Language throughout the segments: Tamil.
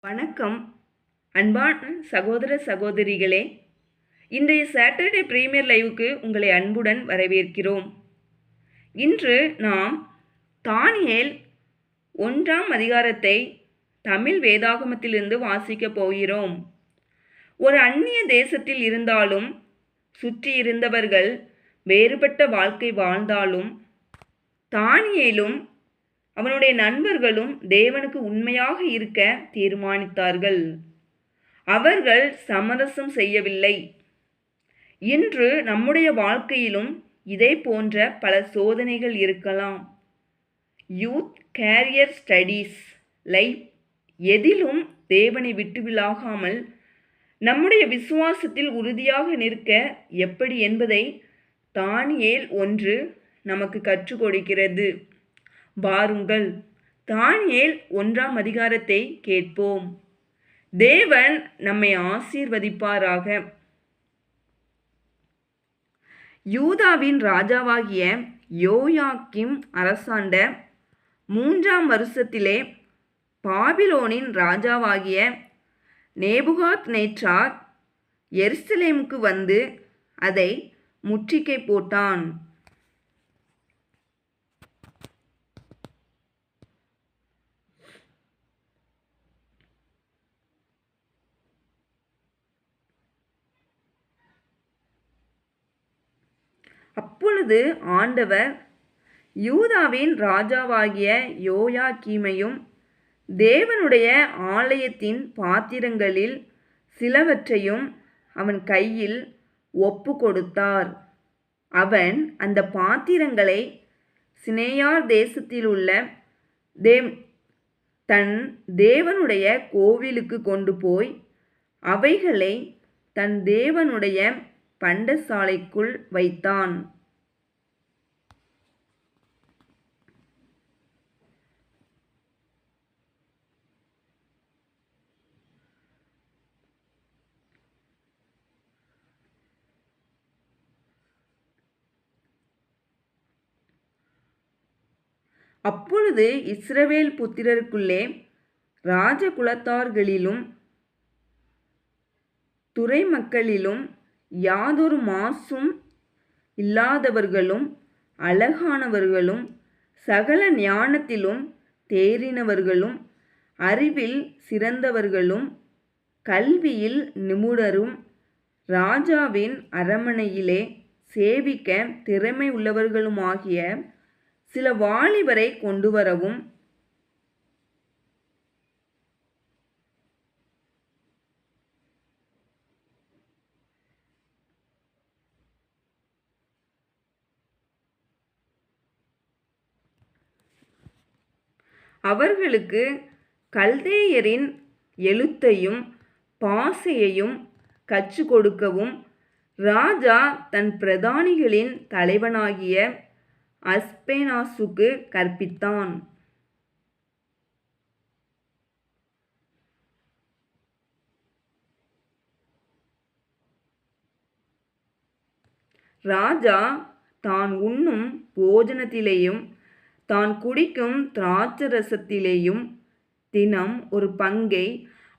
வணக்கம் அன்பான சகோதர சகோதரிகளே. இன்றைய சாட்டர்டே பிரீமியர் லைவுக்கு உங்களை அன்புடன் வரவேற்கிறோம். இன்று நாம் தானியேல் 1ஆம் அதிகாரத்தை தமிழ் வேதாகமத்திலிருந்து வாசிக்கப் போகிறோம். ஒரு அந்நிய தேசத்தில் இருந்தாலும் சுற்றி இருந்தவர்கள் வேறுபட்ட வாழ்க்கை வாழ்ந்தாலும் தானியேலும் அவனுடைய நண்பர்களும் தேவனுக்கு உண்மையாக இருக்க தீர்மானித்தார்கள். அவர்கள் சமரசம் செய்யவில்லை. இன்று நம்முடைய வாழ்க்கையிலும் இதே போன்ற பல சோதனைகள் இருக்கலாம். யூத் கேரியர் ஸ்டடீஸ் லைஃப் எதிலும் தேவனை விட்டு விலகாமல் நம்முடைய விசுவாசத்தில் உறுதியாக நிற்க எப்படி என்பதை தானியேல் 1 நமக்கு கற்றுக் கொடுக்கிறது. வாருங்கள், தானியேல் 1ஆம் அதிகாரத்தை கேட்போம். தேவன் நம்மை ஆசீர்வதிப்பாராக. யூதாவின் ராஜாவாகிய யோயாக்கீம் அரசாண்ட 3ஆம் வருஷத்திலே பாபிலோனின் ராஜாவாகிய நேபுகாத்நேச்சார் எருசலேமுக்கு வந்து அதை முற்றுகை போட்டான். அப்பொழுது ஆண்டவர் யூதாவின் ராஜாவாகிய யோயாக்கீமையும் தேவனுடைய ஆலயத்தின் பாத்திரங்களில் சிலவற்றையும் அவன் கையில் ஒப்பு கொடுத்தார். அவன் அந்த பாத்திரங்களை சினேயார் தேசத்திலுள்ள தன் தேவனுடைய கோவிலுக்கு கொண்டு போய் அவைகளை தன் தேவனுடைய பண்டசாலைக்குள் வைத்தான். அப்பொழுது இஸ்ரவேல் புத்திரருக்குள்ளே ராஜகுலத்தார்களிலும் துறை மக்களிலும் யாதொரு மாசும் இல்லாதவர்களும் அழகானவர்களும் சகல ஞானத்திலும் தேறினவர்களும் அறிவில் சிறந்தவர்களும் கல்வியில் நிபுணரும் ராஜாவின் அரமனையிலே சேவிக்க திறமை உள்ளவர்களுமாகிய சில வாலிபரை கொண்டு வரவும் அவர்களுக்கு கல்தேயரின் எழுத்தையும் பாசையையும் கற்றுக் கொடுக்கவும் ராஜா தன் பிரதானிகளின் தலைவனாகிய அஸ்பேனாசுக்கு கற்பித்தான். ராஜா தான் உண்ணும் போஜனத்திலேயும் தான் குடிக்கும் திராட்சரசத்திலேயும் தினம் ஒரு பங்கை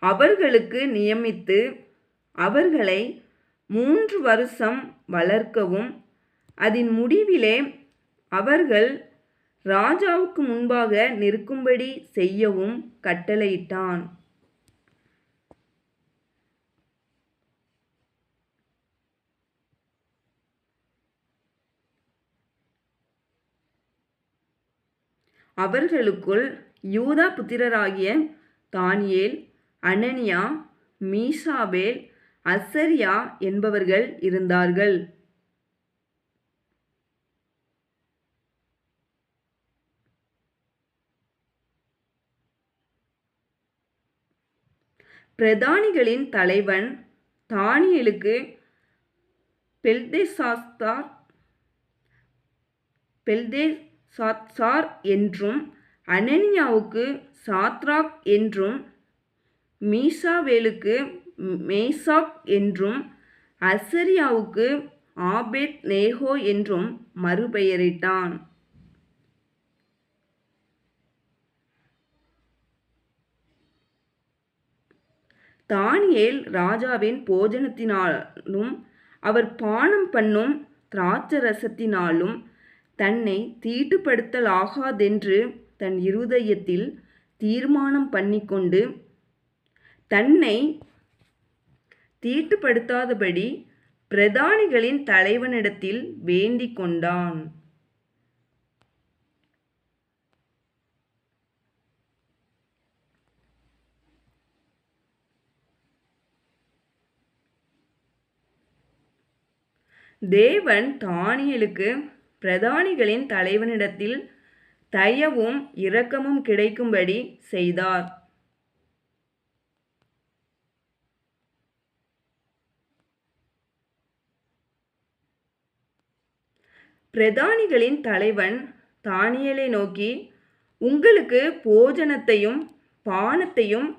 அவர்களுக்கு நியமித்து அவர்களை 3 வருஷம் வளர்க்கவும் அதன் முடிவிலே அவர்கள் ராஜாவுக்கு முன்பாக நிற்கும்படி செய்யவும் கட்டளையிட்டான். அவர்களுக்குள் யூதா புத்திரராகிய தானியேல், அனனியா, மீசாபேல், அசரியா என்பவர்கள் இருந்தார்கள். பிரதானிகளின் தலைவன் தானியேலுக்கு பெல்தேசாத்சார் என்றும் அனனியாவுக்கு சாத்ராக் என்றும் மீசாவேலுக்கு மேசாக் என்றும் அசரியாவுக்கு ஆபேத் நேகோ என்றும் மறுபெயரிட்டான். தானியேல் ராஜாவின் போஜனத்தினாலும் அவர் பானம் பண்ணும் திராட்சரசத்தினாலும் தன்னை தீட்டுப்படுத்தலாகாதென்று தன் இருதயத்தில் தீர்மானம் பண்ணிக்கொண்டு தன்னை தீட்டுப்படுத்தாதபடி பிரதானிகளின் தலைவனிடத்தில் வேண்டிக் கொண்டான். தேவன் தானியேலுக்கு பிரதானிகளின் தலைவனிடத்தில் தயவும் இரக்கமும் கிடைக்கும்படி செய்தார். பிரதானிகளின் தலைவன் தானியேலை நோக்கி, உங்களுக்கு போஜனத்தையும் பானத்தையும்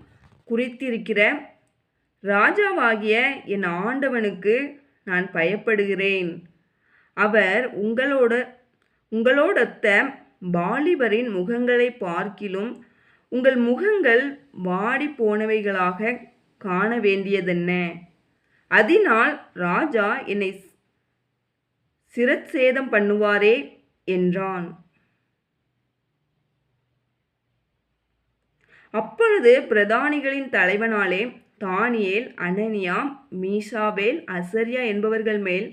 குறித்திருக்கிற ராஜாவாகிய என் ஆண்டவனுக்கு நான் பயப்படுகிறேன். அவர் உங்களோடொத்த வாலிபரின் முகங்களை பார்க்கிலும் உங்கள் முகங்கள் வாடி போனவைகளாக காண வேண்டியதென்ன? அதனால் ராஜா என்னை சிரச்சேதம் பண்ணுவாரே என்றான். அப்பொழுது பிரதானிகளின் தலைவனாலே தானியேல், அனனியா, மீசாவேல், அசரியா என்பவர்கள் மேல்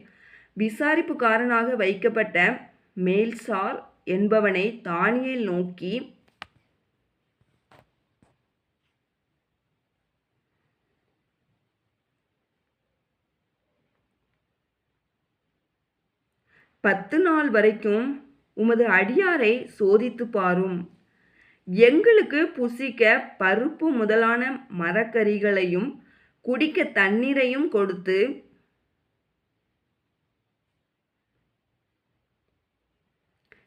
விசாரிப்புக்காரனாக வைக்கப்பட்ட மேல்சார் என்பவனை தானியேல் நோக்கி, பத்து நாள் வரைக்கும் உமது அடியாரை சோதித்து பாரும். எங்களுக்கு புசிக்க பருப்பு முதலான மரக்கறிகளையும் குடிக்க தண்ணீரையும் கொடுத்து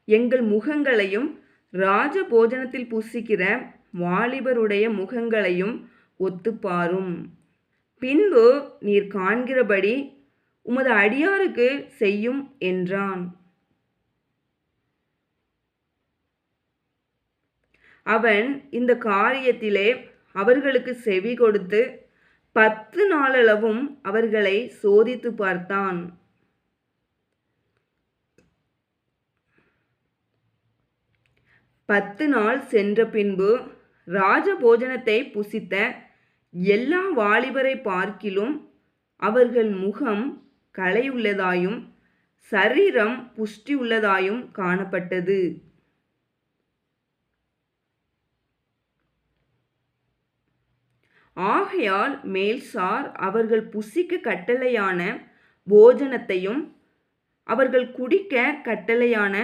எங்கள் முகங்களையும் ராஜ போஜனத்தில் புசிக்கிற வாலிபருடைய முகங்களையும் ஒத்துப்பாரும். பின்பு நீர் காண்கிறபடி உமது அடியாருக்கு செய்யும் என்றான். அவன் இந்த காரியத்திலே அவர்களுக்கு செவி கொடுத்து 10 நாளளவும் அவர்களை சோதித்து பார்த்தான். பத்து நாள் சென்ற பின்பு ராஜபோஜனத்தை புசித்த எல்லா வாலிபரை பார்க்கிலும் அவர்கள் முகம் களையுள்ளதாயும் சரீரம் புஷ்டியுள்ளதாயும் காணப்பட்டது. ஆகையால் மேல்சார் அவர்கள் புசிக்க கட்டளையான போஜனத்தையும் அவர்கள் குடிக்க கட்டளையான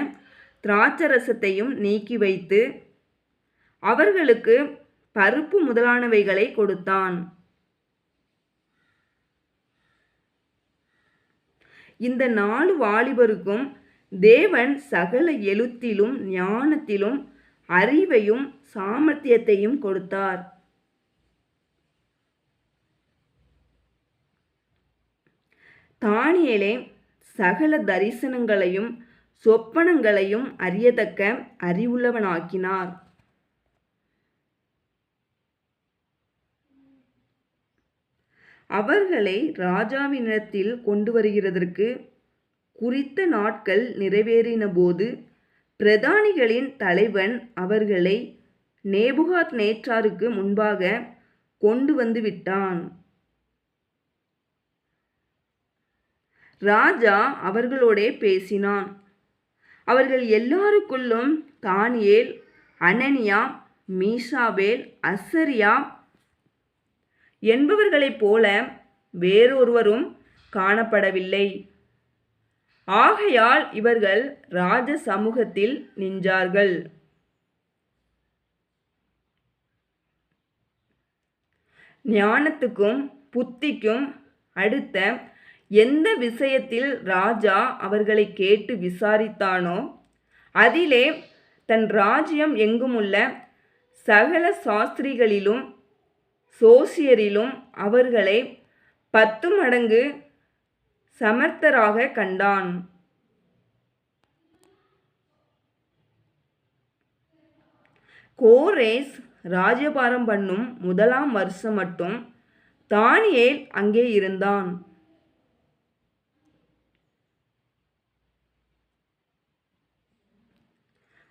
திராட்சரசத்தையும் நீக்கி வைத்து அவர்களுக்கு பருப்பு முதலானவைகளை கொடுத்தான். இந்த 4 வாலிபருக்கும் தேவன் சகல எழுத்திலும் ஞானத்திலும் அறிவையும் சாமர்த்தியத்தையும் கொடுத்தார். தானியேலை சகல தரிசனங்களையும் சொப்பனங்களையும் அறியத்தக்க அறிவுள்ளவனாக்கினார். அவர்களை ராஜாவினிடத்தில் கொண்டு வருகிறதற்கு குறித்த நாட்கள் நிறைவேறின போது பிரதானிகளின் தலைவன் அவர்களை நேபுகாத்நேச்சாருக்கு முன்பாக கொண்டு வந்து விட்டான். ராஜா அவர்களோடே பேசினான். அவர்கள் எல்லாருக்குள்ளும் தானியேல், அனனியா, மீசாவேல், அசரியா என்பவர்களைப் போல வேறொருவரும் காணப்படவில்லை. ஆகையால் இவர்கள் ராஜ சமூகத்தில் நின்றார்கள். ஞானத்துக்கும் புத்திக்கும் அடுத்த எந்த விஷயத்தில் ராஜா அவர்களை கேட்டு விசாரித்தானோ அதிலே தன் ராஜ்யம் எங்குமுள்ள சகல சாஸ்திரிகளிலும் சோசியரிலும் அவர்களை 10 மடங்கு சமர்த்தராக கண்டான். கோரேஸ் ராஜ்யபாரம் பண்ணும் முதலாம் வருஷம் மட்டும் தானியேல் அங்கே இருந்தான்.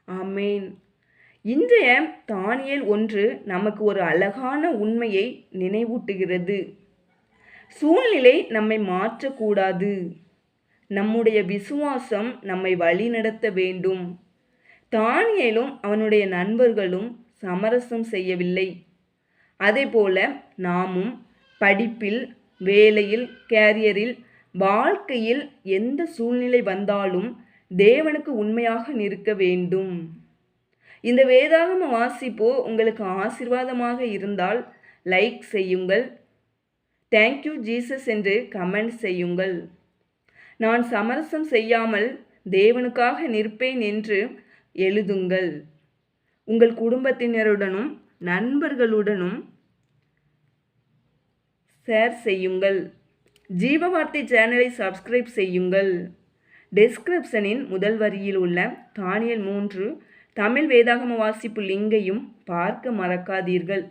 ஆமென். இன்றைய தானியேல் 1 நமக்கு ஒரு அழகான உண்மையை நினைவூட்டுகிறது. சூழ்நிலை நம்மை மாற்றக்கூடாது. நம்முடைய விசுவாசம் நம்மை வழிநடத்த வேண்டும். தானியேலும் அவனுடைய நண்பர்களும் சமரசம் செய்யவில்லை. அதேபோல நாமும் படிப்பில், வேலையில், கேரியரில், வாழ்க்கையில் எந்த சூழ்நிலை வந்தாலும் தேவனுக்கு உண்மையாக நிற்க வேண்டும். இந்த வேதாகம வாசிப்பு உங்களுக்கு ஆசீர்வாதமாக இருந்தால் லைக் செய்யுங்கள். தேங்க்யூ ஜீசஸ் என்று கமெண்ட் செய்யுங்கள். நான் சமரசம் செய்யாமல் தேவனுக்காக நிற்பேன் என்று எழுதுங்கள். உங்கள் குடும்பத்தினருடனும் நண்பர்களுடனும் ஷேர் செய்யுங்கள். ஜீவவார்த்தை சேனலை சப்ஸ்கிரைப் செய்யுங்கள். டெஸ்கிரிப்ஷனின் முதல் வரியில் உள்ள தானியேல் 3 தமிழ் வேதாகம வாசிப்பு லிங்கையும் பார்க்க மறக்காதீர்கள்.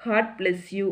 God bless you.